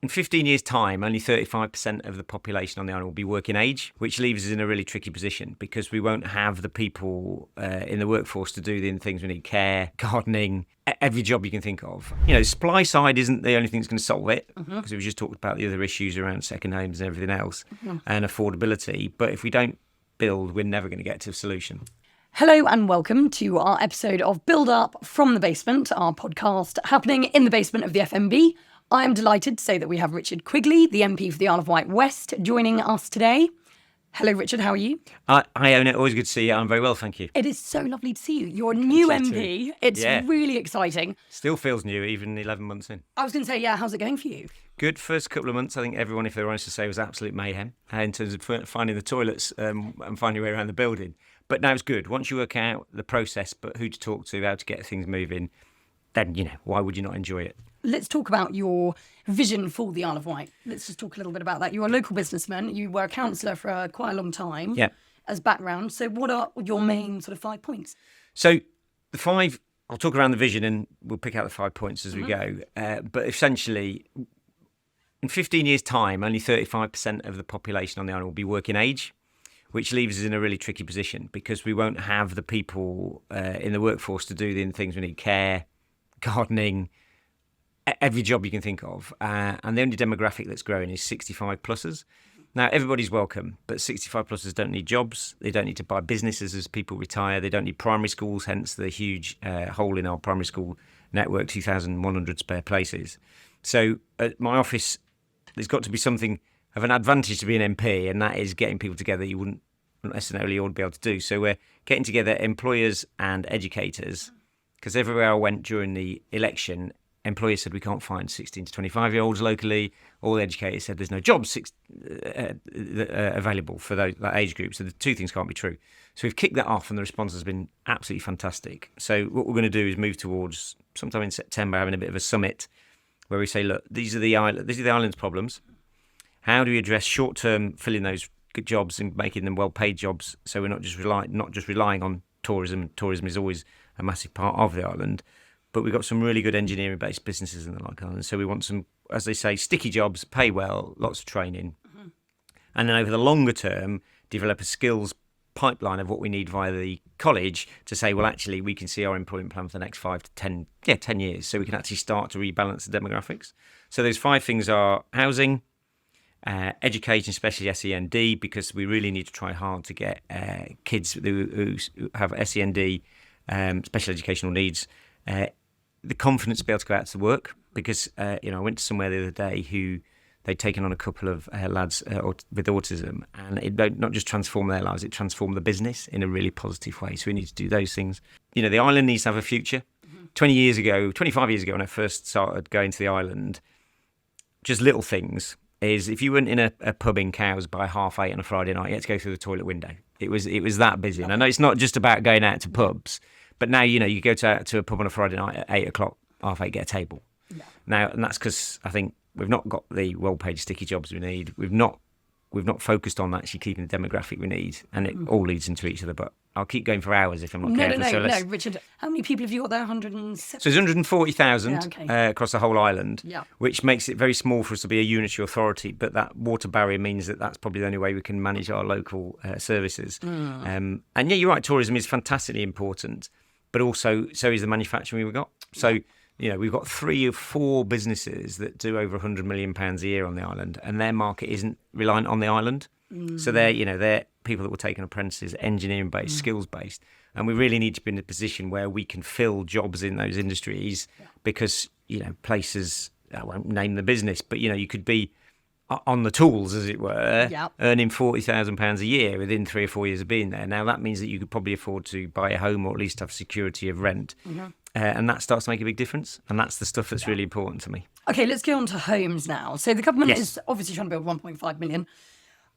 In 15 years' time, only 35% of the population on the island will be working age, which leaves us in a really tricky position because we won't have the people in the workforce to do the things we need: care, gardening, every job you can think of. Supply side isn't the only thing that's going to solve it, because we just talked about the other issues around second homes and everything else, and affordability. But if we don't build, we're never going to get to a solution. Hello and welcome to our episode of Build Up from the Basement, our podcast happening in the basement of the FMB. I am delighted to say that we have Richard Quigley, the MP for the Isle of Wight West, joining us today. Hello, Richard. How are you? I own it. Always good to see you. I'm very well, thank you. It is so lovely to see you. You're a new MP. It's really exciting. Still feels new, even 11 months in. I was going to say, how's it going for you? Good. First couple of months, I think everyone, if they were honest to say, was absolute mayhem in terms of finding the toilets and finding your way around the building. But now it's good. Once you work out the process, but who to talk to, how to get things moving, then, why would you not enjoy it? Let's talk about your vision for the Isle of Wight. Let's just talk a little bit about that. You're a local businessman. You were a councillor for quite a long time as background. So what are your main sort of 5 points? So the 5, I'll talk around the vision and we'll pick out the 5 points as we go. But essentially, in 15 years' time, only 35% of the population on the island will be working age, which leaves us in a really tricky position because we won't have the people in the workforce to do the things we need: care, gardening, every job you can think of. And the only demographic that's growing is 65 plussers. Now, everybody's welcome, but 65 plussers don't need jobs. They don't need to buy businesses as people retire. They don't need primary schools, hence the huge hole in our primary school network, 2,100 spare places. So at my office, there's got to be something of an advantage to be an MP, and that is getting people together you wouldn't necessarily all be able to do. So we're getting together employers and educators, because everywhere I went during the election, employers said we can't find 16 to 25-year-olds locally. All the educators said there's no jobs available for that age group. So the two things can't be true. So we've kicked that off, and the response has been absolutely fantastic. So what we're going to do is move towards, sometime in September, having a bit of a summit where we say, look, these are the island's problems. How do we address short-term filling those good jobs and making them well-paid jobs, so we're not just relying on tourism. Tourism is always a massive part of the island. But we've got some really good engineering-based businesses in the like island. So we want some, as they say, sticky jobs, pay well, lots of training. And then over the longer term, develop a skills pipeline of what we need via the college to say, well, actually, we can see our employment plan for the next 5 to 10 years. So we can actually start to rebalance the demographics. So those 5 things are housing, education, especially SEND, because we really need to try hard to get kids who have SEND, special educational needs, the confidence to be able to go out to work, because I went to somewhere the other day who they'd taken on a couple of lads with autism, and it not just transformed their lives, it transformed the business in a really positive way. So we need to do those things. The island needs to have a future. 25 years ago, when I first started going to the island, just little things is if you went in a pub in Cowes by 8:30 on a Friday night, you had to go through the toilet window. It was that busy. And I know it's not just about going out to pubs, but now, you go to a pub on a Friday night at 8 o'clock, 8:30, get a table. Yeah. Now, and that's because I think we've not got the well-paid sticky jobs we need. We've not focused on actually keeping the demographic we need, and it all leads into each other. But I'll keep going for hours if I'm not careful. No, Richard. How many people have you got there? 170? So there's 140,000 across the whole island, which makes it very small for us to be a unitary authority. But that water barrier means that that's probably the only way we can manage our local services. And you're right, tourism is fantastically important, but also so is the manufacturing we've got. So we've got 3 or 4 businesses that do over £100 million a year on the island, and their market isn't reliant on the island. So they're people that will take on apprentices, engineering-based, skills-based, and we really need to be in a position where we can fill jobs in those industries because, places, I won't name the business, but, you could be on the tools, as it were, earning £40,000 a year within 3 or 4 years of being there. Now, that means that you could probably afford to buy a home or at least have security of rent. And that starts to make a big difference. And that's the stuff that's really important to me. OK, let's go on to homes now. So the government is obviously trying to build 1.5 million.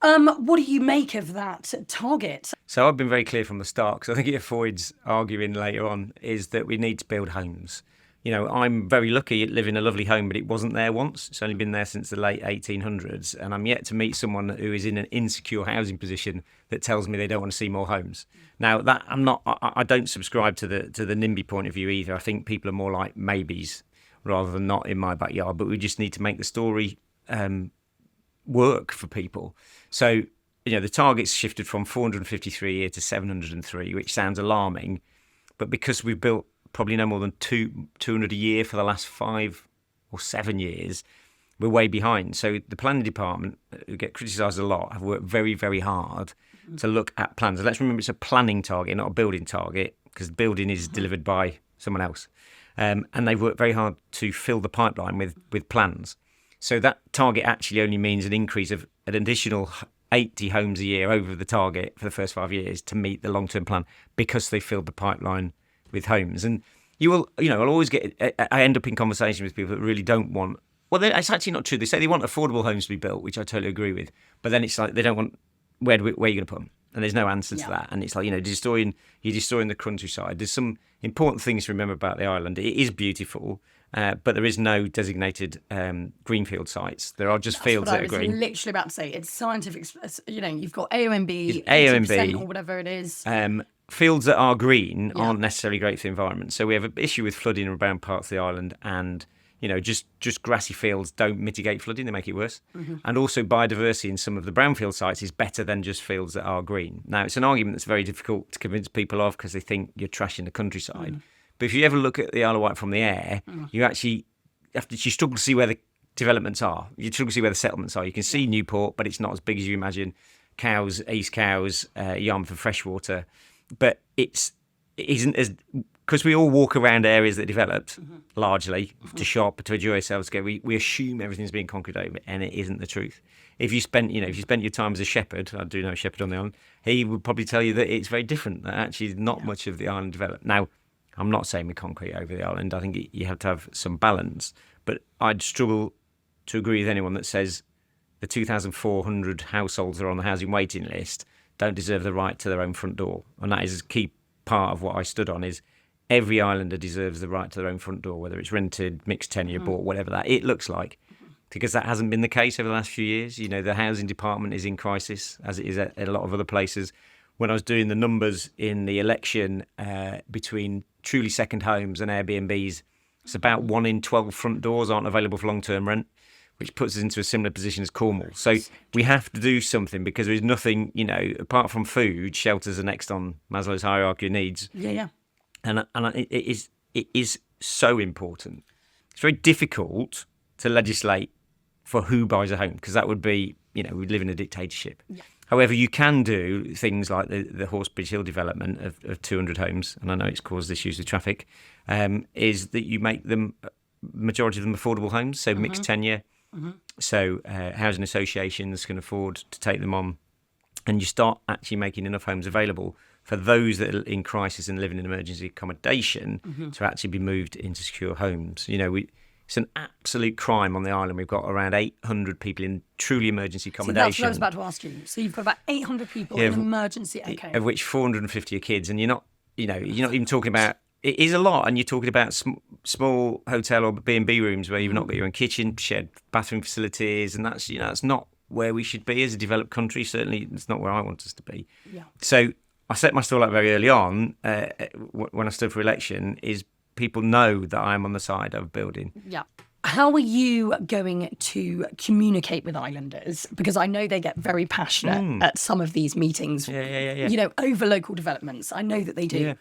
What do you make of that target? So I've been very clear from the start, because I think it avoids arguing later on, is that we need to build homes. I'm very lucky at living in a lovely home, but it wasn't there once. It's only been there since the late 1800s. And I'm yet to meet someone who is in an insecure housing position that tells me they don't want to see more homes. Now, that I don't subscribe to the NIMBY point of view either. I think people are more like maybes rather than not in my backyard. But we just need to make the story work for people. So, the target's shifted from 453 a year to 703, which sounds alarming. But because we've built probably no more than 200 a year for the last 5 or 7 years, we're way behind. So the planning department, who get criticised a lot, have worked very, very hard to look at plans. And let's remember it's a planning target, not a building target, because building is delivered by someone else. And they've worked very hard to fill the pipeline with plans. So that target actually only means an increase of an additional 80 homes a year over the target for the first 5 years to meet the long-term plan, because they filled the pipeline with homes. And you will, I'll always I end up in conversation with people that really don't want, well, it's actually not true. They say they want affordable homes to be built, which I totally agree with. But then it's like they don't want, where are you going to put them? And there's no answer to that. And it's like, you're destroying the countryside. There's some important things to remember about the island. It is beautiful, but there is no designated greenfield sites. There are just fields that are green. I was literally about to say, it's scientific, you've got AONB, AONB 80% or whatever it is. Fields that are green aren't necessarily great for the environment. So we have an issue with flooding around parts of the island, and just grassy fields don't mitigate flooding, they make it worse. And also biodiversity in some of the brownfield sites is better than just fields that are green. Now, it's an argument that's very difficult to convince people of, because they think you're trashing the countryside. But if you ever look at the Isle of Wight from the air, you struggle to see where the developments are. You struggle to see where the settlements are. You can see Newport, but it's not as big as you imagine. Cowes, East Cowes, Yarmouth for freshwater. But it isn't as... Because we all walk around areas that developed largely to shop, to enjoy ourselves together, we assume everything's being concrete over, and it isn't the truth. If you spent your time as a shepherd, I do know a shepherd on the island, he would probably tell you that it's very different, that actually not much of the island developed. Now, I'm not saying we concrete over the island. I think you have to have some balance, but I'd struggle to agree with anyone that says the 2,400 households that are on the housing waiting list don't deserve the right to their own front door. And that is a key part of what I stood on, is every islander deserves the right to their own front door, whether it's rented, mixed tenure, bought, whatever that it looks like. Because that hasn't been the case over the last few years. The housing department is in crisis, as it is at a lot of other places. When I was doing the numbers in the election between truly second homes and Airbnbs, it's about 1 in 12 front doors aren't available for long-term rent, which puts us into a similar position as Cornwall. So we have to do something, because there is nothing, apart from food, shelters are next on Maslow's hierarchy of needs. Yeah. And it is so important. It's very difficult to legislate for who buys a home, because that would be, we live in a dictatorship. Yeah. However, you can do things like the Horsebridge Hill development of 200 homes, and I know it's caused issues with traffic, is that you make them, majority of them affordable homes, so mixed tenure. So housing associations can afford to take them on, and you start actually making enough homes available for those that are in crisis and living in emergency accommodation to actually be moved into secure homes. It's an absolute crime on the island. We've got around 800 people in truly emergency accommodation. See, that's what I was about to ask you. So you've got about 800 people in emergency, okay. Of which 450 are kids, and you're not even talking about, it is a lot, and you're talking about small hotel or B&B rooms where you've not got your own kitchen, shared bathroom facilities, and that's that's not where we should be as a developed country. Certainly, it's not where I want us to be. Yeah. So I set my stall up very early on when I stood for election. Is people know that I'm on the side of building. Yeah. How are you going to communicate with islanders? Because I know they get very passionate at some of these meetings. Yeah. Over local developments. I know that they do. Yeah.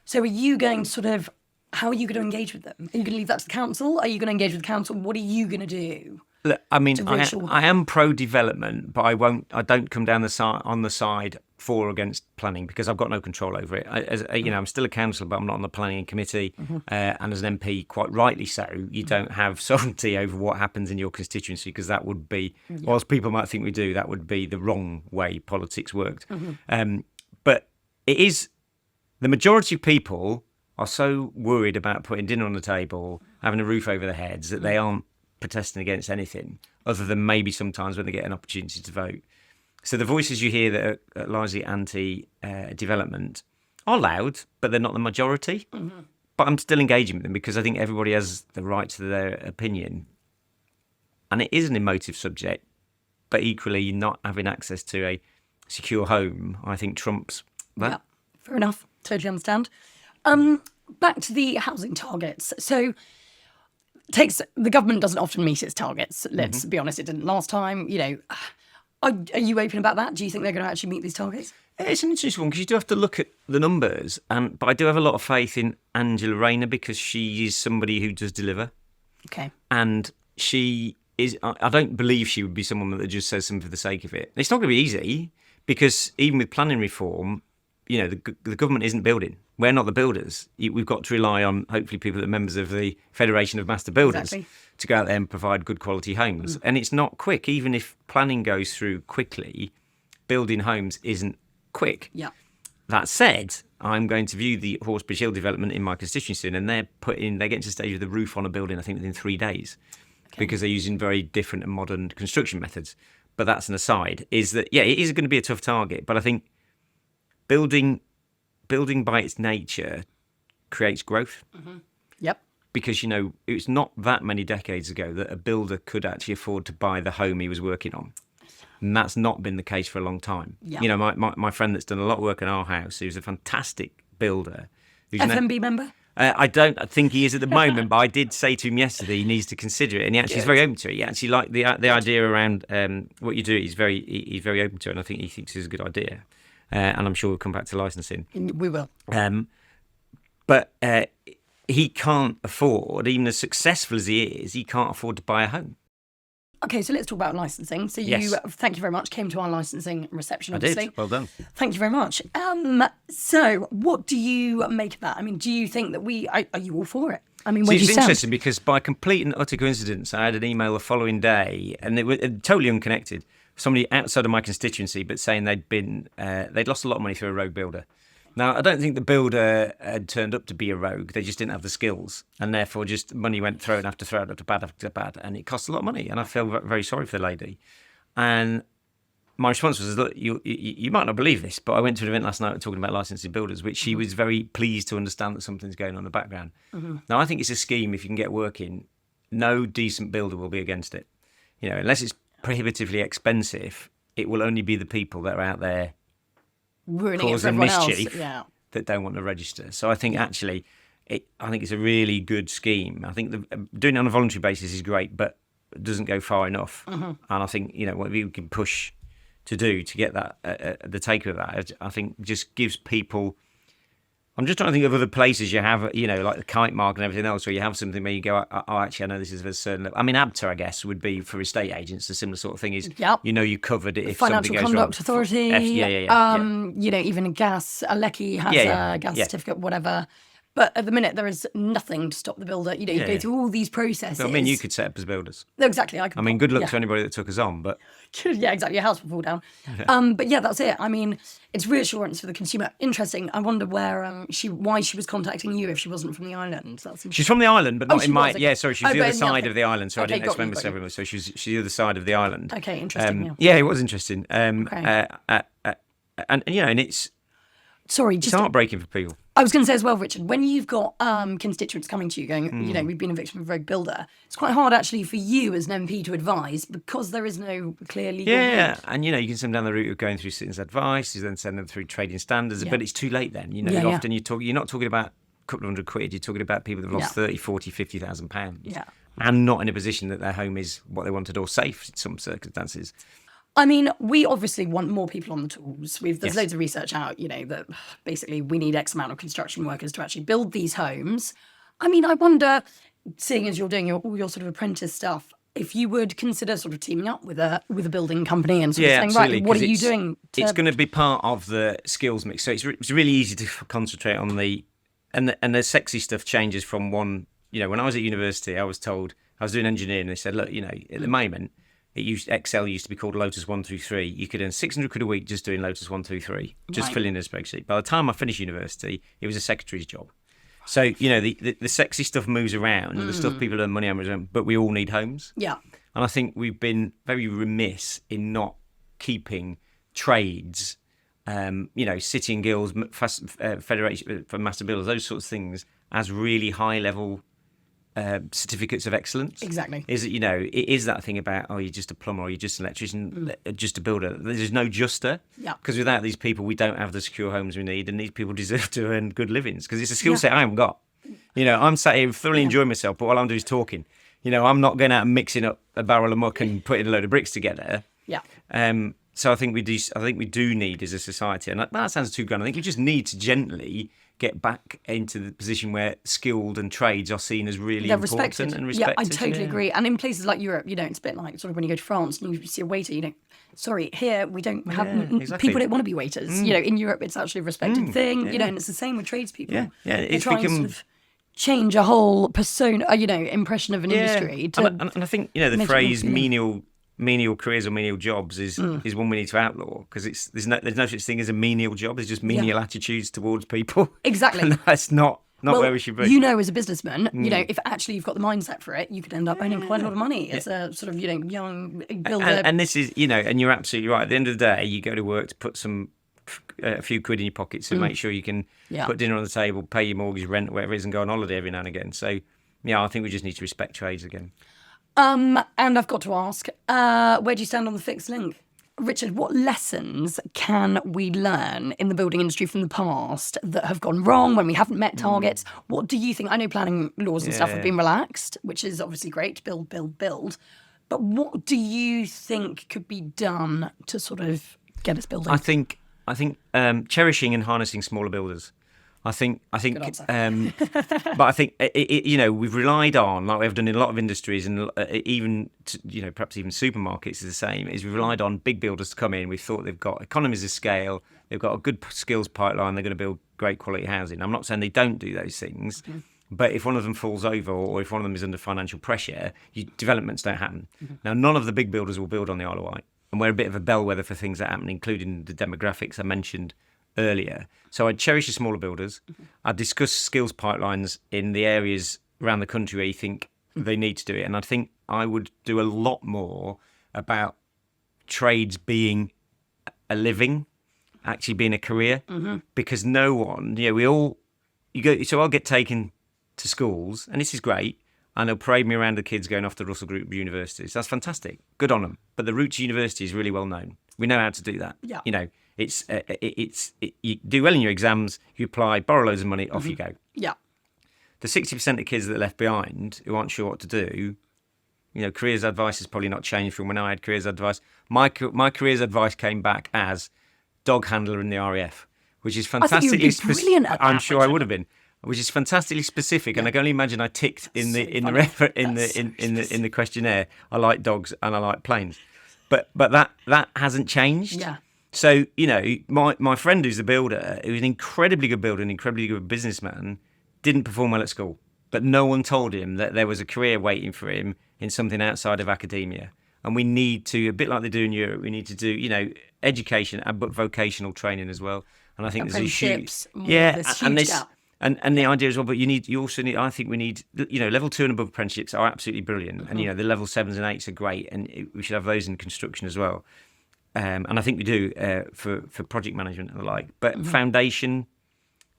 So are you going to how are you going to engage with them? Are you going to leave that to the council? Are you going to engage with the council? What are you going to do? Look, I mean, I am pro-development, but I don't come down on the side for or against planning, because I've got no control over it. I'm still a councillor, but I'm not on the planning committee. And as an MP, quite rightly so, you don't have sovereignty over what happens in your constituency, because that would be, whilst people might think we do, that would be the wrong way politics worked. But it is, the majority of people are so worried about putting dinner on the table, having a roof over their heads, that they aren't protesting against anything, other than maybe sometimes when they get an opportunity to vote. So the voices you hear that are largely anti-development are loud, but they're not the majority. But I'm still engaging with them, because I think everybody has the right to their opinion. And it is an emotive subject, but equally not having access to a secure home, I think, trumps that. Yeah, fair enough. Totally understand. Back to the housing targets. So the government doesn't often meet its targets. Let's Mm-hmm. be honest, it didn't last time. Are you open about that? Do you think they're going to actually meet these targets? It's an interesting one because you do have to look at the numbers, but I do have a lot of faith in Angela Rayner because she is somebody who does deliver, Okay. and she is. I don't believe she would be someone that just says something for the sake of it. It's not going to be easy because even with planning reform, the government isn't building. We're not the builders. We've got to rely on hopefully people that are members of the Federation of Master Builders Exactly. to go out there and provide good quality homes. And it's not quick. Even if planning goes through quickly, building homes isn't quick. Yeah. That said, I'm going to view the Horsebridge Hill development in my constituency, and they're getting to the stage with the roof on a building, I think, within 3 days, because they're using very different and modern construction methods. But that's an aside. Is that it is going to be a tough target, but I think building by its nature creates growth. Yep. Because it's not that many decades ago that a builder could actually afford to buy the home he was working on. And that's not been the case for a long time. Yeah. My friend that's done a lot of work in our house, who's a fantastic builder. Who's FMB member? I don't think he is at the moment, but I did say to him yesterday he needs to consider it, and he actually is very open to it. He actually liked the idea around what you do. He's very open to it, and I think he thinks it's a good idea. And I'm sure we'll come back to licensing. We will. But he can't afford, even as successful as he is, he can't afford to buy a home. Okay, so let's talk about licensing. So Yes. thank you very much, came to our licensing reception, I obviously. did. Well done. Thank you very much. So what do you make of that? I mean, do you think that are you all for it? I mean, where do you It's stand? interesting because by complete and utter coincidence, I had an email the following day, and it was totally unconnected. Somebody outside of my constituency, but saying they'd lost a lot of money through a rogue builder. Now, I don't think the builder had turned up to be a rogue. They just didn't have the skills, and therefore just money went thrown after thrown after bad, and it cost a lot of money. And I feel very sorry for the lady. And my response was, look, you might not believe this, but I went to an event last night talking about licensing builders, which she was very pleased to understand that something's going on in the background. Now, I think it's a scheme, if you can get working, no decent builder will be against it. Unless it's prohibitively expensive, it will only be the people that are out there Ruining it for causing everyone mischief else. that don't want to register. So I think actually, I think it's a really good scheme. I think doing it on a voluntary basis is great, but it doesn't go far enough. And I think what we can push to do to get that the take of that, I think just gives people. I'm just trying to think of other places you have, like the Kite Mark and everything else, where you have something where you go, oh, actually, I know this is of a certain level. I mean, ABTA, I guess, would be for estate agents. A similar sort of thing is, Yep. you covered it if Financial something goes Conduct Authority. yeah. Even a Lecky has a gas certificate, whatever. But at the minute, there is nothing to stop the builder. You go through all these processes. I mean, you could set up as builders. No, exactly. I mean, good luck to anybody that took us on, but Yeah, exactly. Your house will fall down. But yeah, that's it. I mean, it's reassurance for the consumer. Interesting. I wonder why she was contacting you if she wasn't from the island. That's she's from the island, but not she in my. was, okay. Yeah, sorry, she's Oh, the but other in the side other- of the island. So Okay, I didn't got explain you, got myself. So she's the other side of the island. Okay, interesting. Yeah, it was interesting. Okay. And it's Sorry, it's just heartbreaking for people. I was going to say as well, Richard, when you've got constituents coming to you going, we've been a victim of a rogue builder, it's quite hard actually for you as an MP to advise because there is no clear legal Yeah, route. and you can send them down the route of going through citizens' advice, you then send them through trading standards, Yeah. but it's too late then. Yeah, Often you're not talking about a couple of £100, you're talking about people that have lost Yeah. 30, 40, 50,000 pounds. Yeah. And not in a position that their home is what they wanted or safe in some circumstances. I mean, we obviously want more people on the tools. There's Yes. loads of research out, that basically we need X amount of construction workers to actually build these homes. I mean, I wonder, seeing as you're doing all your sort of apprentice stuff, if you would consider sort of teaming up with a building company and sort of saying, absolutely, right, what 'cause are you it's- doing? It's going to be part of the skills mix. So it's really easy to concentrate on and the sexy stuff changes from one. When I was at university, I was told I was doing engineering, and they said, look, at the moment, Excel used to be called Lotus 1 through 3. You could earn 600 quid a week just doing Lotus 1 through 3, just Right. filling in a spreadsheet. By the time I finished university, it was a secretary's job. So the sexy stuff moves around, and the stuff people earn money on moves around, but we all need homes. Yeah. And I think we've been very remiss in not keeping trades, City and Guilds, Federation for Master Builders, those sorts of things as really high level certificates of excellence. Exactly. Is it it is that thing about you're just a plumber or you're just an electrician, just a builder. There's no juster. Yeah. Because without these people, we don't have the secure homes we need, and these people deserve to earn good livings because it's a skill set I haven't got. I'm sat here thoroughly enjoying myself, but all I'm doing is talking. I'm not going out and mixing up a barrel of muck and putting a load of bricks together. Yeah. So I think we do need as a society, and that sounds too grand. I think we just need to gently get back into the position where skilled and trades are seen as really important and respected. Yeah, I totally agree. And in places like Europe, it's a bit like sort of when you go to France and you see a waiter, sorry, here we don't have exactly. people don't want to be waiters. In Europe, it's actually a respected thing. And it's the same with tradespeople. Yeah, it's trying become to sort of change a whole persona, impression of an industry. And I think the phrase menial careers or menial jobs is one we need to outlaw, because there's no such thing as a menial job. There's just menial attitudes towards people. Exactly. And that's not where we should be. As a businessman, if actually you've got the mindset for it, you could end up earning quite a lot of money as a sort of young builder. And this is and you're absolutely right. At the end of the day, you go to work to put a few quid in your pockets to make sure you can put dinner on the table, pay your mortgage, rent, whatever it is, and go on holiday every now and again. So I think we just need to respect trades again. And I've got to ask, where do you stand on the fixed link? Richard, what lessons can we learn in the building industry from the past that have gone wrong when we haven't met targets? What do you think? I know planning laws and stuff have been relaxed, which is obviously great to build. But what do you think could be done to sort of get us building? I think cherishing and harnessing smaller builders. I think, but I think we've relied on, like we've done in a lot of industries, and even perhaps even supermarkets is the same. Is we've relied on big builders to come in. We thought they've got economies of scale, they've got a good skills pipeline, they're going to build great quality housing. I'm not saying they don't do those things, but if one of them falls over or if one of them is under financial pressure, developments don't happen. Now, none of the big builders will build on the Isle of Wight, and we're a bit of a bellwether for things that happen, including the demographics I mentioned earlier. So I'd cherish the smaller builders. I'd discuss skills pipelines in the areas around the country where you think they need to do it. And I think I would do a lot more about trades being a living, actually being a career, because no one, so I'll get taken to schools, and this is great, and they'll parade me around the kids going off to Russell Group universities. That's fantastic. Good on them. But the route to university is really well known. We know how to do that. Yeah. It's you do well in your exams, you apply, borrow loads of money, off you go. Yeah. The 60% of kids that are left behind who aren't sure what to do, careers advice has probably not changed from when I had careers advice. My careers advice came back as dog handler in the RAF, which is fantastically brilliant at that, I'm sure I would have been, which is fantastically specific, and I can only imagine I ticked in the questionnaire. I like dogs and I like planes, but that hasn't changed. Yeah. So, my friend who's a builder, who's an incredibly good builder, an incredibly good businessman, didn't perform well at school. But no one told him that there was a career waiting for him in something outside of academia. And we need to, a bit like they do in Europe, we need to do, education, but vocational training as well. And I think there's a huge... gap. And the idea as well, but you also need, I think we need, level 2 and above apprenticeships are absolutely brilliant. And, the level 7s and 8s are great. And we should have those in construction as well. And I think we do for project management and the like. But foundation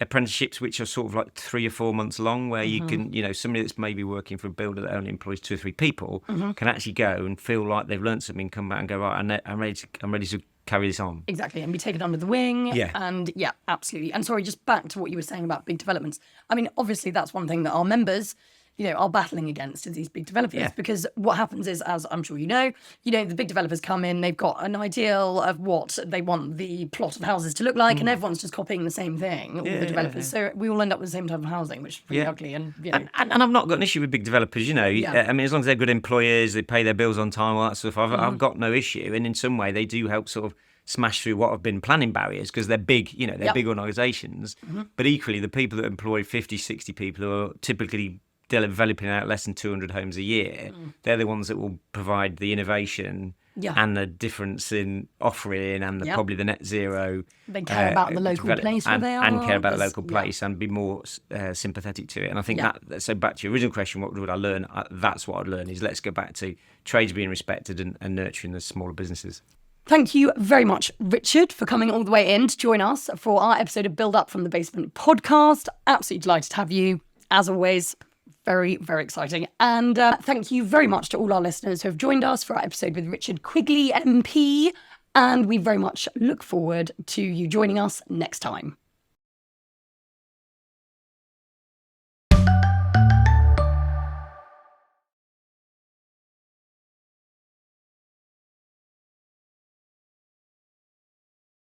apprenticeships, which are sort of like 3 or 4 months long, where you can, somebody that's maybe working for a builder that only employs 2 or 3 people can actually go and feel like they've learned something, come back and go, right, I'm ready to carry this on. Exactly, and be taken under the wing. Yeah. And absolutely. And sorry, just back to what you were saying about big developments. I mean, obviously that's one thing that our members, are battling against, is these big developers, because what happens is, as I'm sure the big developers come in, they've got an ideal of what they want the plot of houses to look like, and everyone's just copying the same thing, all the developers. So we all end up with the same type of housing, which is pretty ugly. And, and I've not got an issue with big developers, I mean, as long as they're good employers, they pay their bills on time, all that stuff, I've got no issue. And in some way, they do help sort of smash through what have been planning barriers, because they're big, they're big organisations. But equally, the people that employ 50, 60 people who are typically developing out less than 200 homes a year, they're the ones that will provide the innovation and the difference in offering and probably the net zero. They care about the local place where they are. And care about the local place and be more sympathetic to it. And I think that, so back to your original question, what would I learn? That's what I'd learn, is let's go back to trades being respected and nurturing the smaller businesses. Thank you very much, Richard, for coming all the way in to join us for our episode of Build Up from the Basement podcast. Absolutely delighted to have you, as always. Very, very exciting. And thank you very much to all our listeners who have joined us for our episode with Richard Quigley, MP. And we very much look forward to you joining us next time.